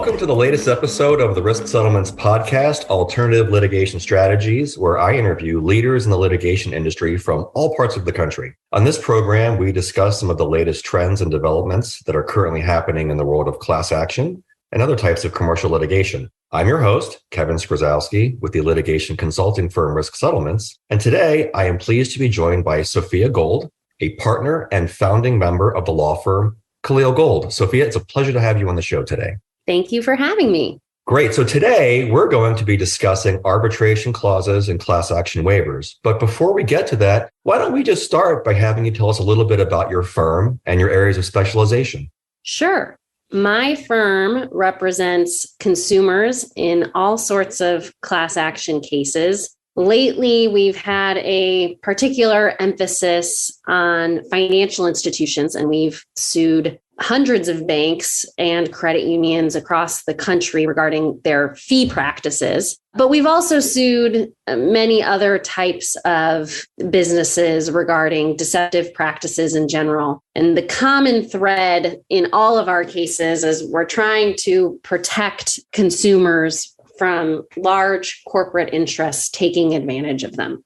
Welcome to the latest episode of the Risk Settlements podcast, Alternative Litigation Strategies, where I interview leaders in the litigation industry from all parts of the country. On this program, we discuss some of the latest trends and developments that are currently happening in the world of class action and other types of commercial litigation. I'm your host, Kevin Skrzalski, with the litigation consulting firm Risk Settlements, and today I am pleased to be joined by Sophia Gold, a partner and founding member of the law firm Kaliel Gold. Sophia, it's a pleasure to have you on the show today. Thank you for having me. Great. So today we're going to be discussing arbitration clauses and class action waivers. But before we get to that, why don't we just start by having you tell us a little bit about your firm and your areas of specialization? Sure. My firm represents consumers in all sorts of class action cases. Lately, we've had a particular emphasis on financial institutions, and we've sued hundreds of banks and credit unions across the country regarding their fee practices. But we've also sued many other types of businesses regarding deceptive practices in general. And the common thread in all of our cases is we're trying to protect consumers from large corporate interests taking advantage of them.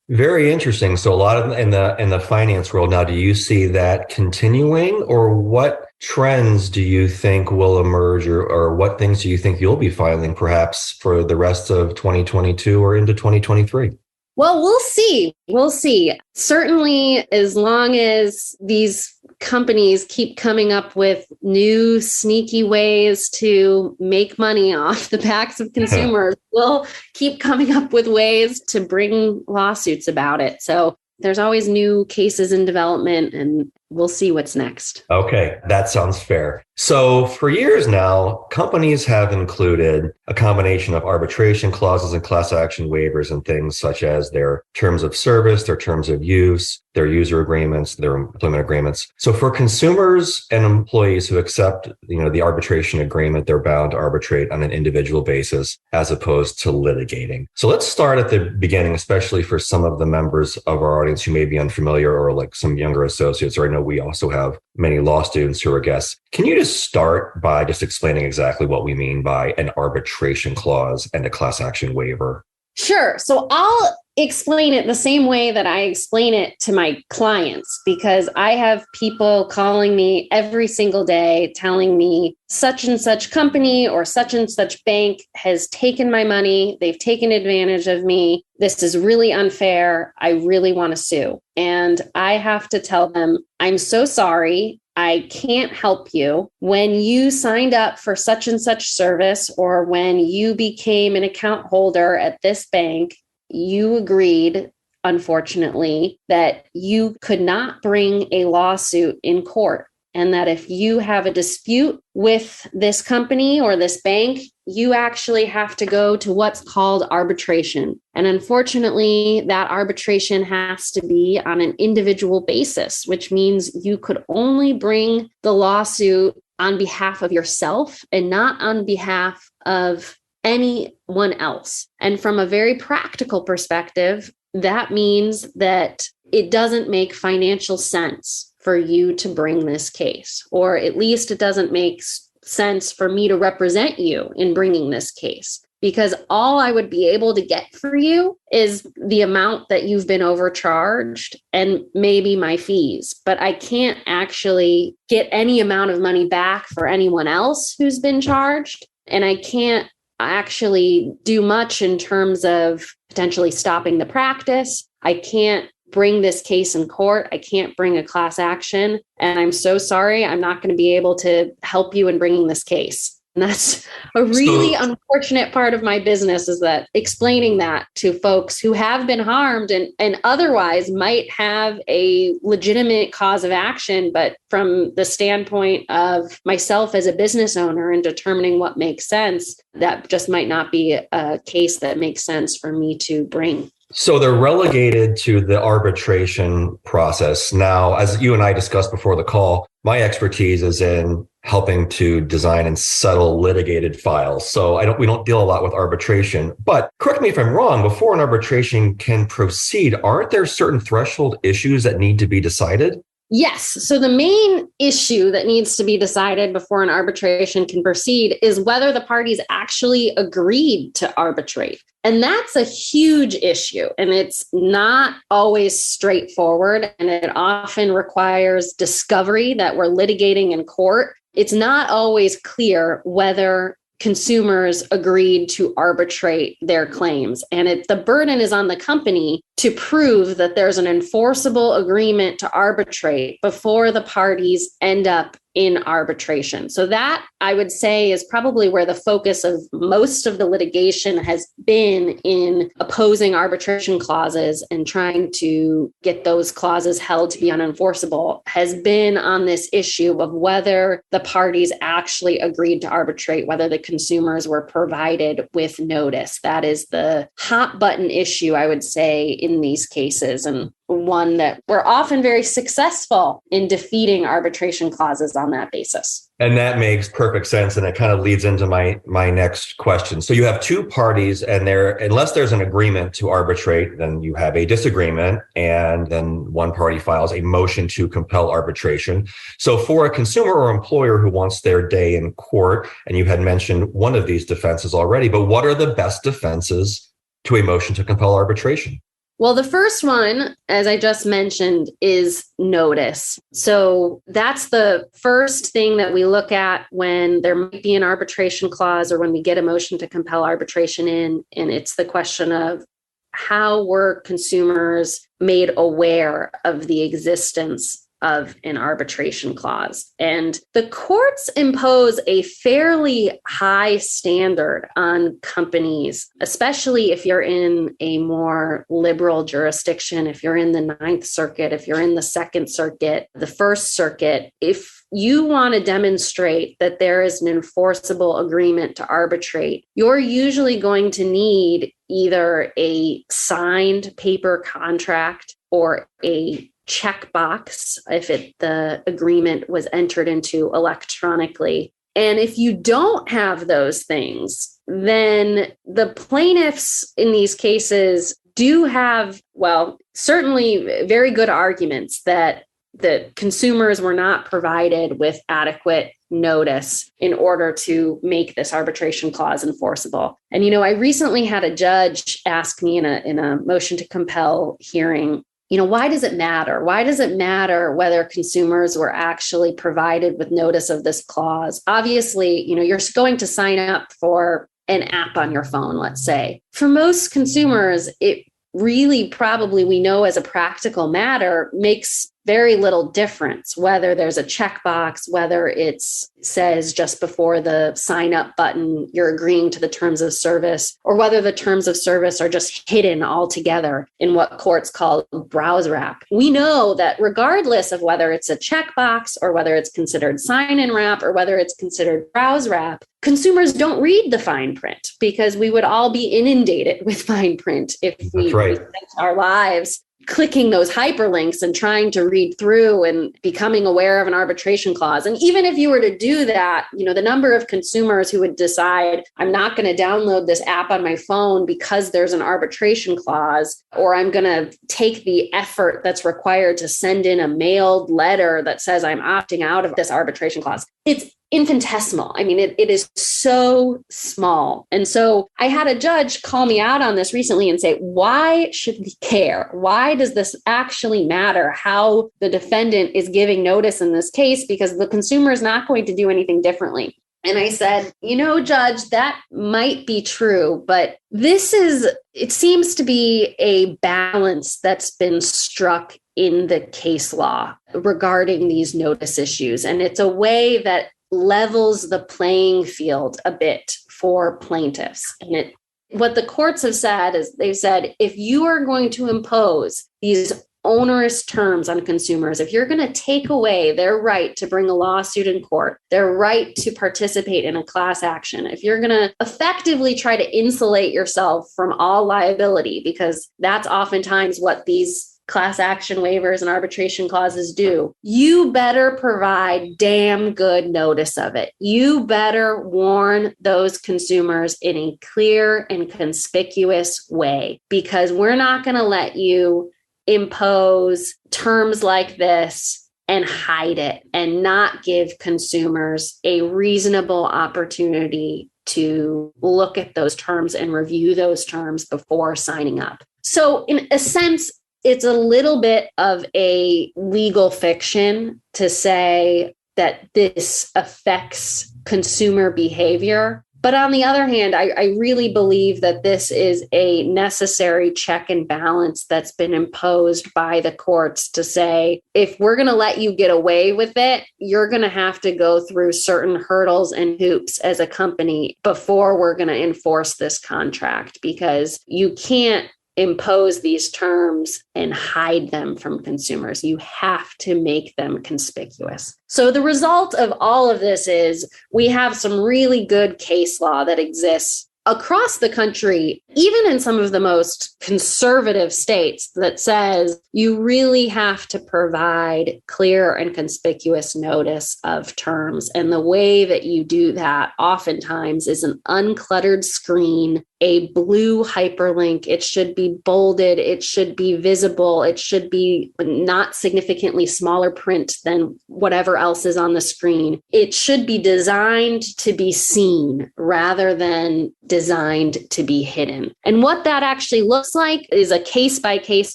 Very interesting. So a lot of in the finance world now, do you see that continuing, or what trends do you think will emerge, or what things do you think you'll be filing perhaps for the rest of 2022 or into 2023? Well, we'll see. We'll see. Certainly, as long as these companies keep coming up with new sneaky ways to make money off the backs of consumers, we'll keep coming up with ways to bring lawsuits about it. So there's always new cases in development, and we'll see what's next. Okay, that sounds fair. So for years now, companies have included a combination of arbitration clauses and class action waivers and things such as their terms of service, their terms of use, their user agreements, their employment agreements. So for consumers and employees who accept, the arbitration agreement, they're bound to arbitrate on an individual basis as opposed to litigating. So let's start at the beginning, especially for some of the members of our audience who may be unfamiliar, or like some younger associates, or I know we also have many law students who are guests. Can you just start by just explaining exactly what we mean by an arbitration clause and a class action waiver? Sure. So I'll explain it the same way that I explain it to my clients, because I have people calling me every single day telling me such and such company or such and such bank has taken my money. They've taken advantage of me. This is really unfair. I really want to sue. And I have to tell them, I'm so sorry. I can't help you. When you signed up for such and such service, or when you became an account holder at this bank, you agreed, unfortunately, that you could not bring a lawsuit in court, and that if you have a dispute with this company or this bank, you actually have to go to what's called arbitration. And unfortunately, that arbitration has to be on an individual basis, which means you could only bring the lawsuit on behalf of yourself and not on behalf of anyone else. And from a very practical perspective, that means that it doesn't make financial sense for you to bring this case, or at least it doesn't make sense for me to represent you in bringing this case, because all I would be able to get for you is the amount that you've been overcharged and maybe my fees, but I can't actually get any amount of money back for anyone else who's been charged. And I can't actually do much in terms of potentially stopping the practice. I can't bring this case in court. I can't bring a class action. And I'm so sorry, I'm not going to be able to help you in bringing this case. And that's a really unfortunate part of my business, is that explaining that to folks who have been harmed and otherwise might have a legitimate cause of action. But from the standpoint of myself as a business owner and determining what makes sense, that just might not be a case that makes sense for me to bring. So they're relegated to the arbitration process. Now, as you and I discussed before the call, my expertise is in helping to design and settle litigated files. So we don't deal a lot with arbitration. But correct me if I'm wrong, before an arbitration can proceed, aren't there certain threshold issues that need to be decided? Yes. So the main issue that needs to be decided before an arbitration can proceed is whether the parties actually agreed to arbitrate. And that's a huge issue. And it's not always straightforward. And it often requires discovery that we're litigating in court. It's not always clear whether consumers agreed to arbitrate their claims. And the burden is on the company to prove that there's an enforceable agreement to arbitrate before the parties end up in arbitration. So that, I would say, is probably where the focus of most of the litigation has been in opposing arbitration clauses and trying to get those clauses held to be unenforceable, has been on this issue of whether the parties actually agreed to arbitrate, whether the consumers were provided with notice. That is the hot button issue, I would say, in these cases, and one that we're often very successful in defeating arbitration clauses on that basis. And that makes perfect sense. And it kind of leads into my next question. So you have two parties, and unless there's an agreement to arbitrate, then you have a disagreement, and then one party files a motion to compel arbitration. So for a consumer or employer who wants their day in court, and you had mentioned one of these defenses already, but what are the best defenses to a motion to compel arbitration? Well, the first one, as I just mentioned, is notice. So that's the first thing that we look at when there might be an arbitration clause or when we get a motion to compel arbitration in. And it's the question of how were consumers made aware of the existence of an arbitration clause. And the courts impose a fairly high standard on companies, especially if you're in a more liberal jurisdiction, if you're in the Ninth Circuit, if you're in the Second Circuit, the First Circuit. If you want to demonstrate that there is an enforceable agreement to arbitrate, you're usually going to need either a signed paper contract or a checkbox if the agreement was entered into electronically. And if you don't have those things, then the plaintiffs in these cases do have, well, certainly very good arguments that the consumers were not provided with adequate notice in order to make this arbitration clause enforceable. And, I recently had a judge ask me in a motion to compel hearing, why does it matter? Why does it matter whether consumers were actually provided with notice of this clause? Obviously, you're going to sign up for an app on your phone, let's say. For most consumers, it really probably, we know as a practical matter, makes very little difference whether there's a checkbox, whether it says just before the sign up button, you're agreeing to the terms of service, or whether the terms of service are just hidden altogether in what courts call browse wrap. We know that regardless of whether it's a checkbox or whether it's considered sign in wrap or whether it's considered browse wrap, consumers don't read the fine print because we would all be inundated with fine print if we spent our lives clicking those hyperlinks and trying to read through and becoming aware of an arbitration clause. And even if you were to do that, the number of consumers who would decide, I'm not going to download this app on my phone because there's an arbitration clause, or I'm going to take the effort that's required to send in a mailed letter that says I'm opting out of this arbitration clause. It's infinitesimal. I mean, it is so small. And so I had a judge call me out on this recently and say, why should we care? Why does this actually matter how the defendant is giving notice in this case? Because the consumer is not going to do anything differently. And I said, Judge, that might be true, but it seems to be a balance that's been struck in the case law regarding these notice issues. And it's a way that levels the playing field a bit for plaintiffs. And what the courts have said is they've said, if you are going to impose these onerous terms on consumers, if you're going to take away their right to bring a lawsuit in court, their right to participate in a class action, if you're going to effectively try to insulate yourself from all liability, because that's oftentimes what these class action waivers and arbitration clauses do, you better provide damn good notice of it. You better warn those consumers in a clear and conspicuous way, because we're not going to let you impose terms like this and hide it and not give consumers a reasonable opportunity to look at those terms and review those terms before signing up. So in a sense, it's a little bit of a legal fiction to say that this affects consumer behavior. But on the other hand, I really believe that this is a necessary check and balance that's been imposed by the courts to say, if we're going to let you get away with it, you're going to have to go through certain hurdles and hoops as a company before we're going to enforce this contract, because you can't impose these terms and hide them from consumers. You have to make them conspicuous. So the result of all of this is we have some really good case law that exists across the country, even in some of the most conservative states, that says you really have to provide clear and conspicuous notice of terms. And the way that you do that oftentimes is an uncluttered screen, a blue hyperlink. It should be bolded. It should be visible. It should be not significantly smaller print than whatever else is on the screen. It should be designed to be seen rather than designed to be hidden. And what that actually looks like is a case-by-case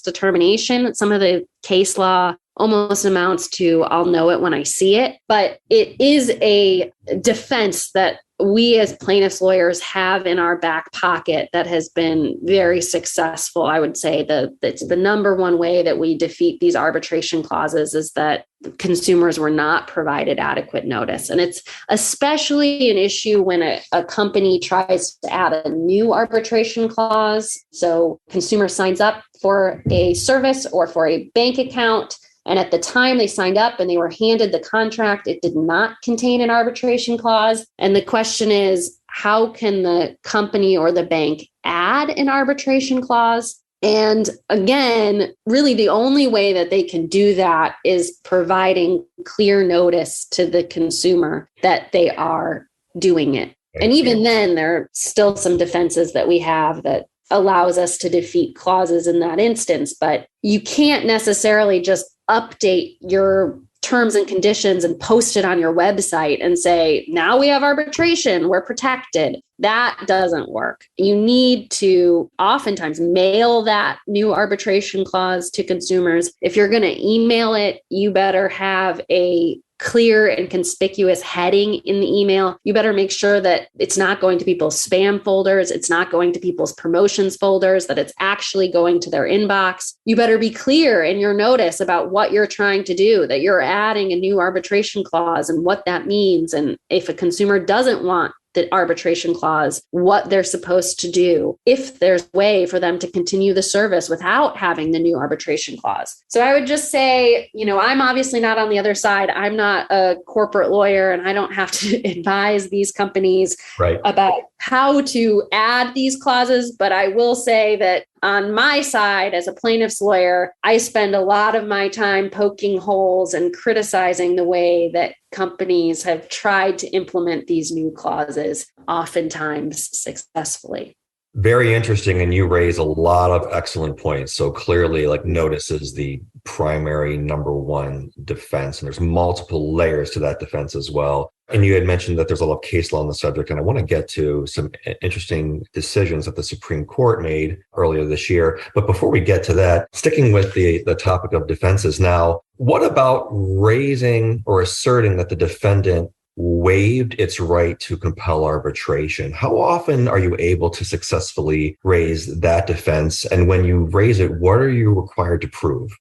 determination. Some of the case law almost amounts to I'll know it when I see it, but it is a defense that we as plaintiffs lawyers have in our back pocket that has been very successful. I would say that it's the number one way that we defeat these arbitration clauses is that consumers were not provided adequate notice. And it's especially an issue when a company tries to add a new arbitration clause. So consumer signs up for a service or for a bank account, and at the time they signed up and they were handed the contract, it did not contain an arbitration clause. And the question is, how can the company or the bank add an arbitration clause? And again, really the only way that they can do that is providing clear notice to the consumer that they are doing it. And even then, there are still some defenses that we have that allows us to defeat clauses in that instance, but you can't necessarily just update your terms and conditions and post it on your website and say, now we have arbitration, we're protected. That doesn't work. You need to oftentimes mail that new arbitration clause to consumers. If you're going to email it, you better have a clear and conspicuous heading in the email. You better make sure that it's not going to people's spam folders. It's not going to people's promotions folders, that it's actually going to their inbox. You better be clear in your notice about what you're trying to do, that you're adding a new arbitration clause and what that means. And if a consumer doesn't want the arbitration clause, what they're supposed to do, if there's a way for them to continue the service without having the new arbitration clause. So I would just say, I'm obviously not on the other side. I'm not a corporate lawyer and I don't have to advise these companies about how to add these clauses. But I will say that on my side, as a plaintiff's lawyer, I spend a lot of my time poking holes and criticizing the way that companies have tried to implement these new clauses, oftentimes successfully. Very interesting. And you raise a lot of excellent points. So clearly, notice is the primary number one defense. And there's multiple layers to that defense as well. And you had mentioned that there's a lot of case law on the subject. And I want to get to some interesting decisions that the Supreme Court made earlier this year. But before we get to that, sticking with the topic of defenses now, what about raising or asserting that the defendant waived its right to compel arbitration? How often are you able to successfully raise that defense? And when you raise it, what are you required to prove?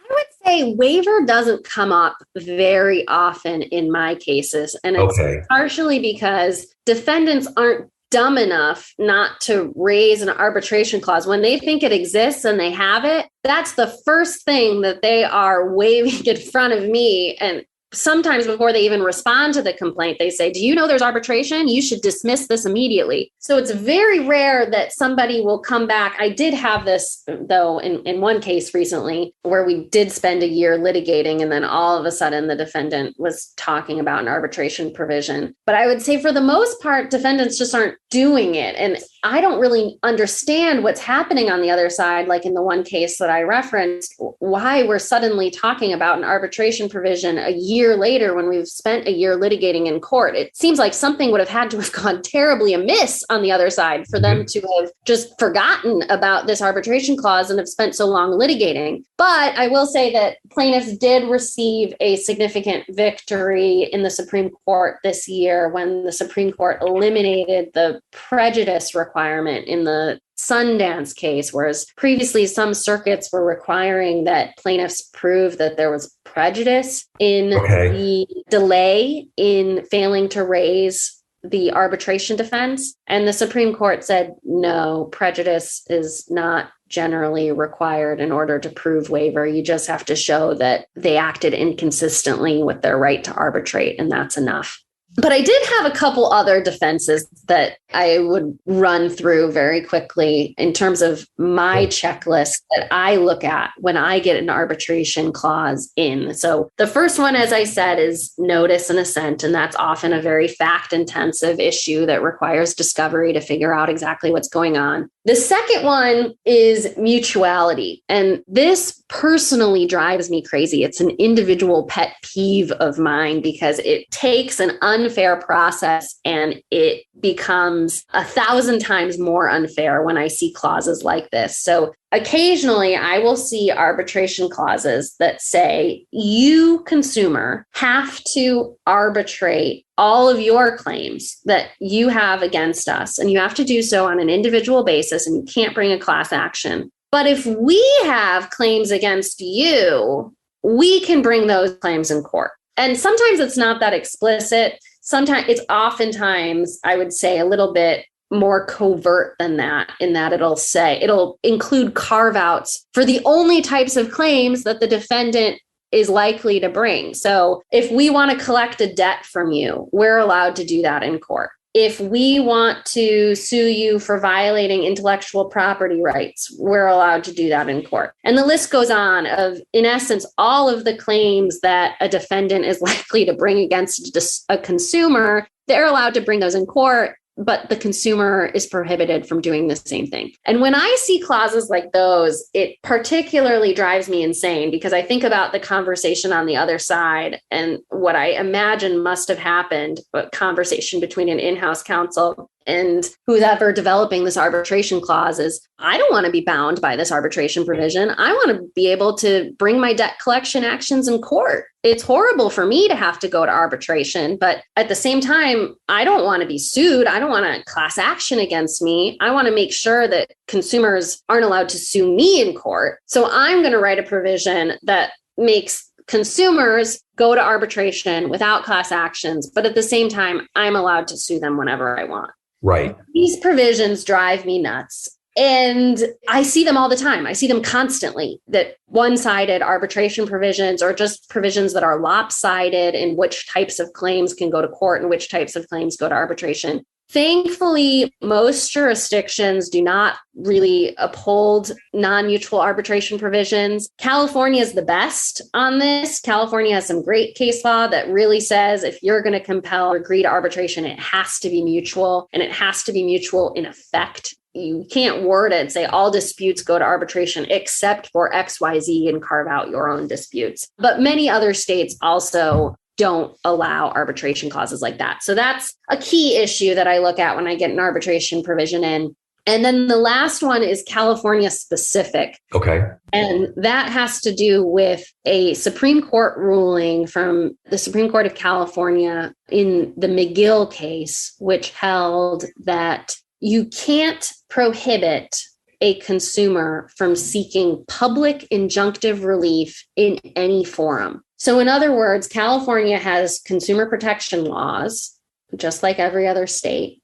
I would say waiver doesn't come up very often in my cases. And it's partially because defendants aren't dumb enough not to raise an arbitration clause. When they think it exists and they have it, that's the first thing that they are waving in front of me. And sometimes before they even respond to the complaint, they say, do you know there's arbitration? You should dismiss this immediately. So it's very rare that somebody will come back. I did have this, though, in one case recently where we did spend a year litigating, and then all of a sudden the defendant was talking about an arbitration provision. But I would say for the most part, defendants just aren't doing it. And I don't really understand what's happening on the other side. Like in the one case that I referenced, why we're suddenly talking about an arbitration provision a year later when we've spent a year litigating in court. It seems like something would have had to have gone terribly amiss on the other side for them to have just forgotten about this arbitration clause and have spent so long litigating. But I will say that plaintiffs did receive a significant victory in the Supreme Court this year when the Supreme Court eliminated the prejudice requirement in the Sundance case, whereas previously some circuits were requiring that plaintiffs prove that there was prejudice in the delay in failing to raise the arbitration defense. And the Supreme Court said, no, prejudice is not generally required in order to prove waiver. You just have to show that they acted inconsistently with their right to arbitrate, and that's enough. But I did have a couple other defenses that I would run through very quickly in terms of my checklist that I look at when I get an arbitration clause in. So the first one, as I said, is notice and assent, and that's often a very fact-intensive issue that requires discovery to figure out exactly what's going on. The second one is mutuality, and this personally drives me crazy. It's an individual pet peeve of mine because it takes an unfair process and it becomes 1,000 times more unfair when I see clauses like this. So occasionally I will see arbitration clauses that say you, consumer, have to arbitrate all of your claims that you have against us, and you have to do so on an individual basis, and you can't bring a class action. But if we have claims against you, we can bring those claims in court. And sometimes it's not that explicit. Sometimes it's oftentimes, I would say, a little bit more covert than that, in that it'll include carve outs for the only types of claims that the defendant is likely to bring. So if we want to collect a debt from you, we're allowed to do that in court. If we want to sue you for violating intellectual property rights, we're allowed to do that in court. And the list goes on of, in essence, all of the claims that a defendant is likely to bring against a consumer, they're allowed to bring those in court, but the consumer is prohibited from doing the same thing. And when I see clauses like those, it particularly drives me insane because I think about the conversation on the other side and what I imagine must have happened, a conversation between an in-house counsel and who's ever developing this arbitration clause is, I don't want to be bound by this arbitration provision. I want to be able to bring my debt collection actions in court. It's horrible for me to have to go to arbitration, but at the same time, I don't want to be sued. I don't want a class action against me. I want to make sure that consumers aren't allowed to sue me in court. So I'm going to write a provision that makes consumers go to arbitration without class actions, but at the same time, I'm allowed to sue them whenever I want. Right. These provisions drive me nuts. And I see them all the time. I see them constantly, that one-sided arbitration provisions or just provisions that are lopsided in which types of claims can go to court and which types of claims go to arbitration. Thankfully, most jurisdictions do not really uphold non-mutual arbitration provisions. California is the best on this. California has some great case law that really says if you're going to compel or agree to arbitration, it has to be mutual, and it has to be mutual in effect. You can't word it and say all disputes go to arbitration except for XYZ and carve out your own disputes. But many other states also don't allow arbitration clauses like that. So that's a key issue that I look at when I get an arbitration provision in. And then the last one is California specific. Okay. And that has to do with a Supreme Court ruling from the Supreme Court of California in the McGill case, which held that you can't prohibit a consumer from seeking public injunctive relief in any forum. So in other words, California has consumer protection laws, just like every other state,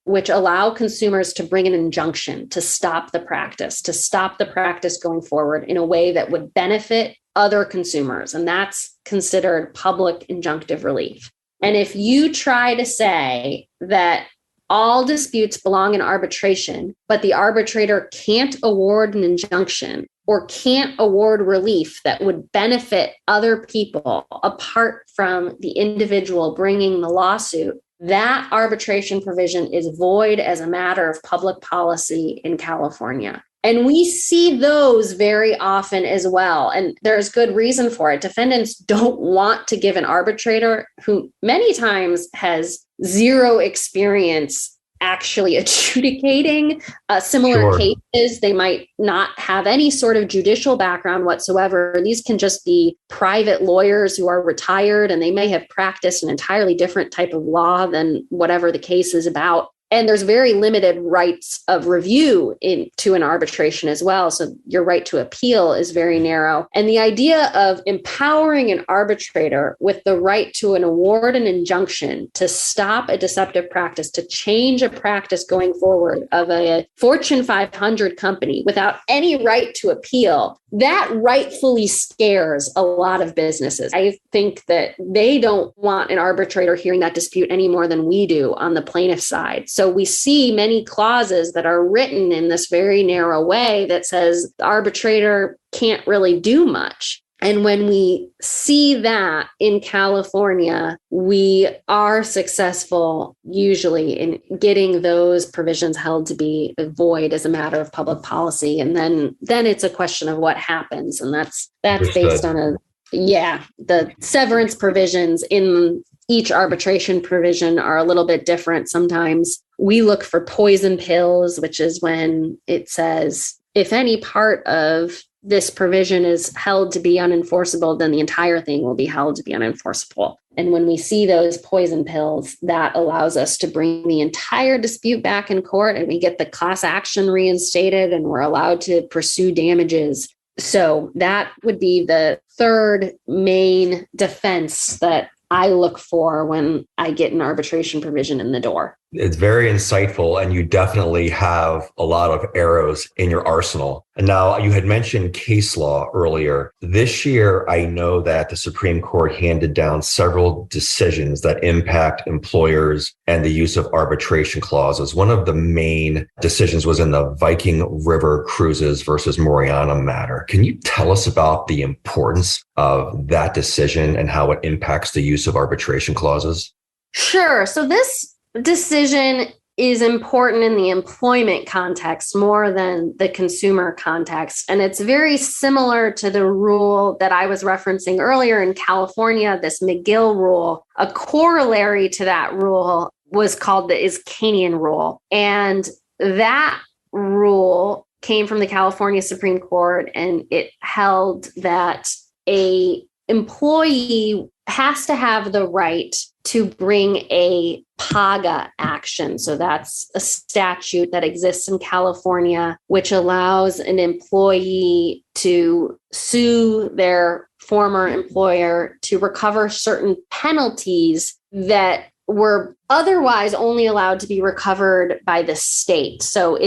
which allow consumers to bring an injunction to stop the practice going forward in a way that would benefit other consumers. And that's considered public injunctive relief. And if you try to say that all disputes belong in arbitration, but the arbitrator can't award an injunction or can't award relief that would benefit other people apart from the individual bringing the lawsuit, that arbitration provision is void as a matter of public policy in California. And we see those very often as well. And there's good reason for it. Defendants don't want to give an arbitrator who many times has zero experience actually adjudicating similar cases. They might not have any sort of judicial background whatsoever. These can just be private lawyers who are retired, and they may have practiced an entirely different type of law than whatever the case is about. And there's very limited rights of review into an arbitration as well. So your right to appeal is very narrow. And the idea of empowering an arbitrator with the right to award an injunction to stop a deceptive practice, to change a practice going forward of a Fortune 500 company without any right to appeal, that rightfully scares a lot of businesses. I think that they don't want an arbitrator hearing that dispute any more than we do on the plaintiff side. So we see many clauses that are written in this very narrow way that says the arbitrator can't really do much. And when we see that in California, we are successful usually in getting those provisions held to be void as a matter of public policy. And then it's a question of what happens. And that's based on the severance provisions in each arbitration provision are a little bit different. Sometimes we look for poison pills, which is when it says, if any part of this provision is held to be unenforceable, then the entire thing will be held to be unenforceable. And when we see those poison pills, that allows us to bring the entire dispute back in court, and we get the class action reinstated, and we're allowed to pursue damages. So that would be the third main defense that I look for when I get an arbitration provision in the door. It's very insightful, and you definitely have a lot of arrows in your arsenal. And now, you had mentioned case law earlier. This year, I know that the Supreme Court handed down several decisions that impact employers and the use of arbitration clauses. One of the main decisions was in the Viking River Cruises versus Mariana matter. Can you tell us about the importance of that decision and how it impacts the use of arbitration clauses? Sure. So this decision is important in the employment context more than the consumer context. And it's very similar to the rule that I was referencing earlier in California, this McGill rule. A corollary to that rule was called the Iskanian rule. And that rule came from the California Supreme Court, and it held that a employee has to have the right to bring a PAGA action. So that's a statute that exists in California, which allows an employee to sue their former employer to recover certain penalties that were otherwise only allowed to be recovered by the state. So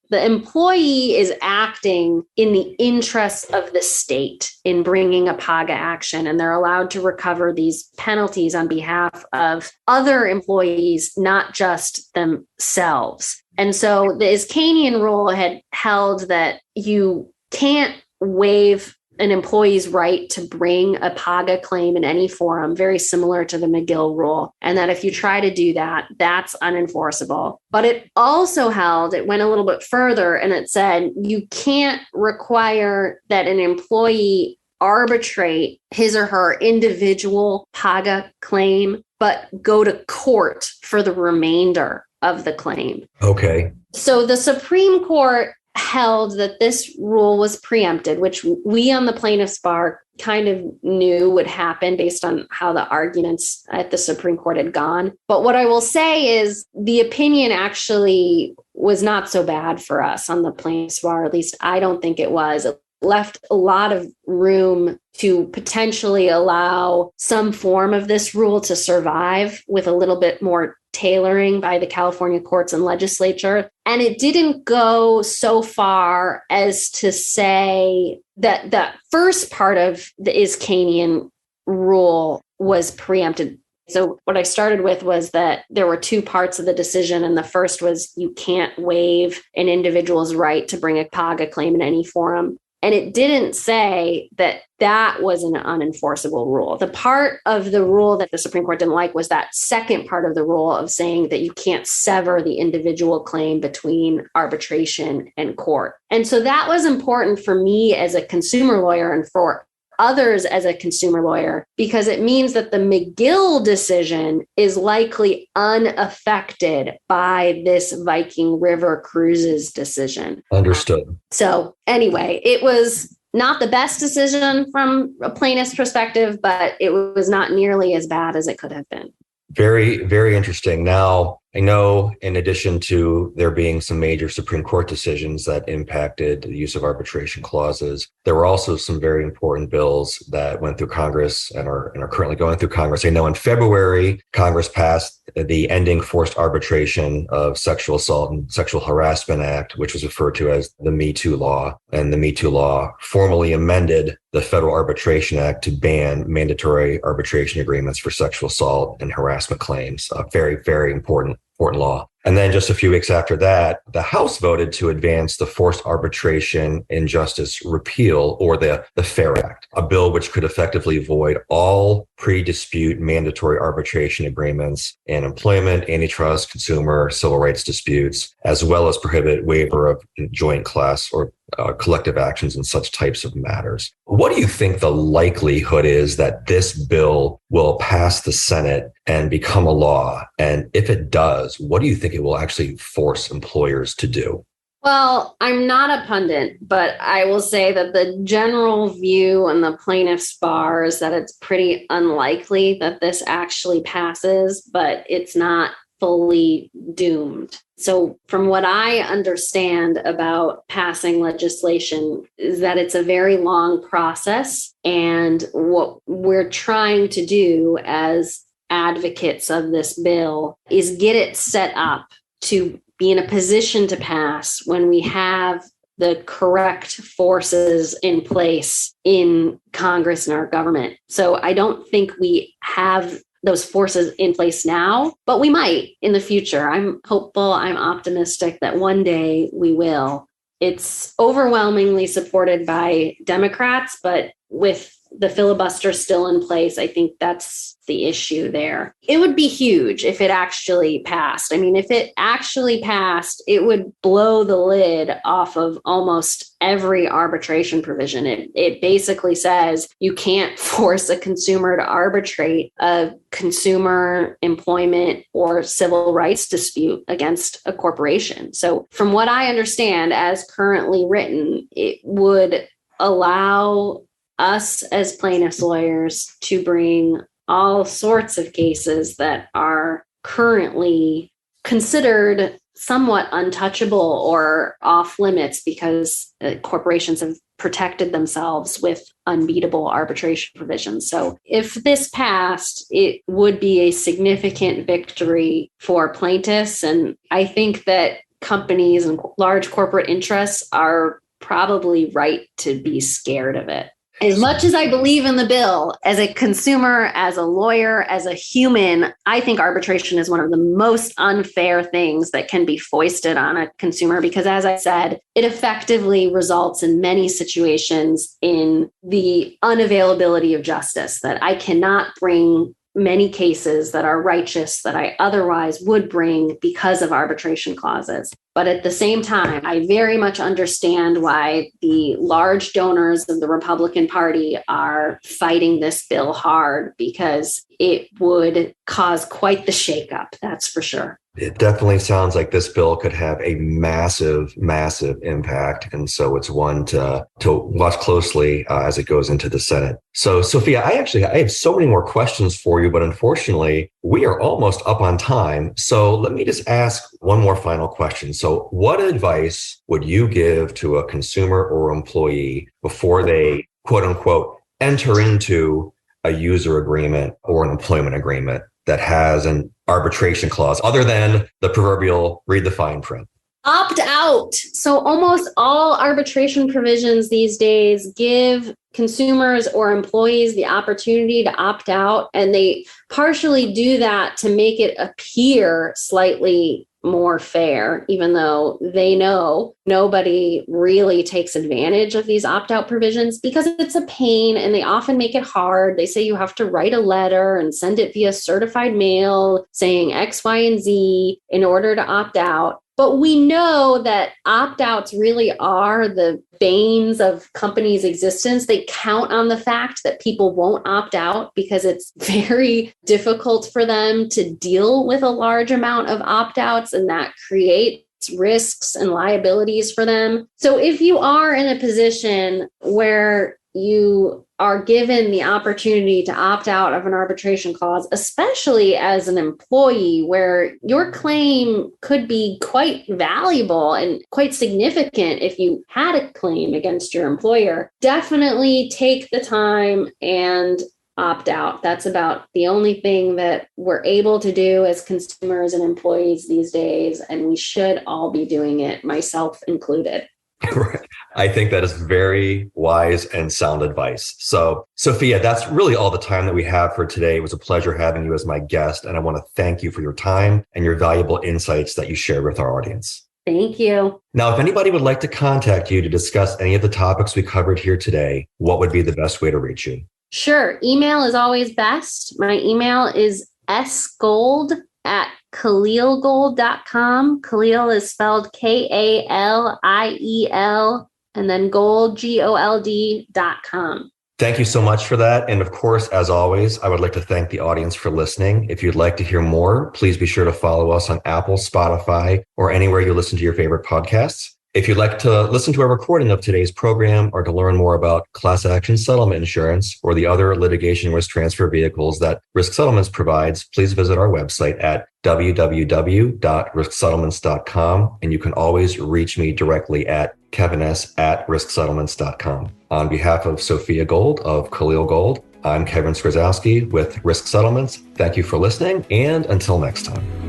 the employee is acting in the interests of the state in bringing a PAGA action, and they're allowed to recover these penalties on behalf of other employees, not just themselves. And so the Iskanian rule had held that you can't waive an employee's right to bring a PAGA claim in any forum, very similar to the McGill rule. And that if you try to do that, that's unenforceable. But it also held, it went a little bit further, and it said you can't require that an employee arbitrate his or her individual PAGA claim, but go to court for the remainder of the claim. Okay. So the Supreme Court held that this rule was preempted, which we on the plaintiff's bar kind of knew would happen based on how the arguments at the Supreme Court had gone. But what I will say is the opinion actually was not so bad for us on the plaintiff's bar. At least I don't think it was. It left a lot of room to potentially allow some form of this rule to survive with a little bit more tailoring by the California courts and legislature. And it didn't go so far as to say that the first part of the Iskanian rule was preempted. So what I started with was that there were two parts of the decision. And the first was you can't waive an individual's right to bring a PAGA claim in any forum. And it didn't say that that was an unenforceable rule. The part of the rule that the Supreme Court didn't like was that second part of the rule of saying that you can't sever the individual claim between arbitration and court. And so that was important for me as a consumer lawyer and for others as a consumer lawyer, because it means that the McGill decision is likely unaffected by this Viking River Cruises decision. Understood. So anyway, it was not the best decision from a plaintiff's perspective, but it was not nearly as bad as it could have been. Very, very interesting. Now, I know in addition to there being some major Supreme Court decisions that impacted the use of arbitration clauses, there were also some very important bills that went through Congress and are currently going through Congress. I know in February, Congress passed the Ending Forced Arbitration of Sexual Assault and Sexual Harassment Act, which was referred to as the Me Too Law. And the Me Too Law formally amended the Federal Arbitration Act to ban mandatory arbitration agreements for sexual assault and harassment claims. Very, very important law. And then just a few weeks after that, the House voted to advance the Forced Arbitration Injustice Repeal, or the FAIR Act, a bill which could effectively void all pre-dispute mandatory arbitration agreements in employment, antitrust, consumer, civil rights disputes, as well as prohibit waiver of joint class or collective actions in such types of matters. What do you think the likelihood is that this bill will pass the Senate and become a law? And if it does, what do you think it will actually force employers to do? Well, I'm not a pundit, but I will say that the general view on the plaintiff's bar is that it's pretty unlikely that this actually passes, but it's not fully doomed. So from what I understand about passing legislation is that it's a very long process. And what we're trying to do as advocates of this bill is get it set up to be in a position to pass when we have the correct forces in place in Congress and our government. So I don't think we have those forces in place now, but we might in the future. I'm hopeful, I'm optimistic that one day we will. It's overwhelmingly supported by Democrats, but with the filibuster still in place, I think that's the issue there. It would be huge if it actually passed. I mean, if it actually passed, it would blow the lid off of almost every arbitration provision. It basically says you can't force a consumer to arbitrate a consumer, employment, or civil rights dispute against a corporation. So from what I understand, as currently written, it would allow us as plaintiffs' lawyers to bring all sorts of cases that are currently considered somewhat untouchable or off limits because corporations have protected themselves with unbeatable arbitration provisions. So if this passed, it would be a significant victory for plaintiffs. And I think that companies and large corporate interests are probably right to be scared of it. As much as I believe in the bill, as a consumer, as a lawyer, as a human, I think arbitration is one of the most unfair things that can be foisted on a consumer because, as I said, it effectively results in many situations in the unavailability of justice, that I cannot bring many cases that are righteous that I otherwise would bring because of arbitration clauses. But at the same time, I very much understand why the large donors of the Republican Party are fighting this bill hard, because it would cause quite the shakeup, that's for sure. It definitely sounds like this bill could have a massive, massive impact. And so it's one to watch closely as it goes into the Senate. So, Sophia, I have so many more questions for you, but unfortunately, we are almost up on time. So let me just ask one more final question. So what advice would you give to a consumer or employee before they, quote unquote, enter into a user agreement or an employment agreement that has an arbitration clause other than the proverbial read the fine print? Opt out. So almost all arbitration provisions these days give consumers or employees the opportunity to opt out, and they partially do that to make it appear slightly more fair, even though they know nobody really takes advantage of these opt-out provisions because it's a pain and they often make it hard. They say you have to write a letter and send it via certified mail saying X, Y, and Z in order to opt out. But we know that opt-outs really are the banes of companies' existence. They count on the fact that people won't opt out because it's very difficult for them to deal with a large amount of opt-outs, and that creates risks and liabilities for them. So if you are in a position where you are given the opportunity to opt out of an arbitration clause, especially as an employee where your claim could be quite valuable and quite significant if you had a claim against your employer, definitely take the time and opt out. That's about the only thing that we're able to do as consumers and employees these days, and we should all be doing it, myself included. Right. I think that is very wise and sound advice. So, Sophia, that's really all the time that we have for today. It was a pleasure having you as my guest, and I want to thank you for your time and your valuable insights that you shared with our audience. Thank you. Now, if anybody would like to contact you to discuss any of the topics we covered here today, what would be the best way to reach you? Sure. Email is always best. My email is sgold@kalielgold.com. Kaliel is spelled Kaliel, and then gold, GOLD.com. Thank you so much for that. And of course, as always, I would like to thank the audience for listening. If you'd like to hear more, please be sure to follow us on Apple, Spotify, or anywhere you listen to your favorite podcasts. If you'd like to listen to a recording of today's program or to learn more about class action settlement insurance or the other litigation risk transfer vehicles that Risk Settlements provides, please visit our website at www.risksettlements.com. And you can always reach me directly at kevins@risksettlements.com. On behalf of Sophia Gold of Kaliel Gold, I'm Kevin Skrzowski with Risk Settlements. Thank you for listening, and until next time.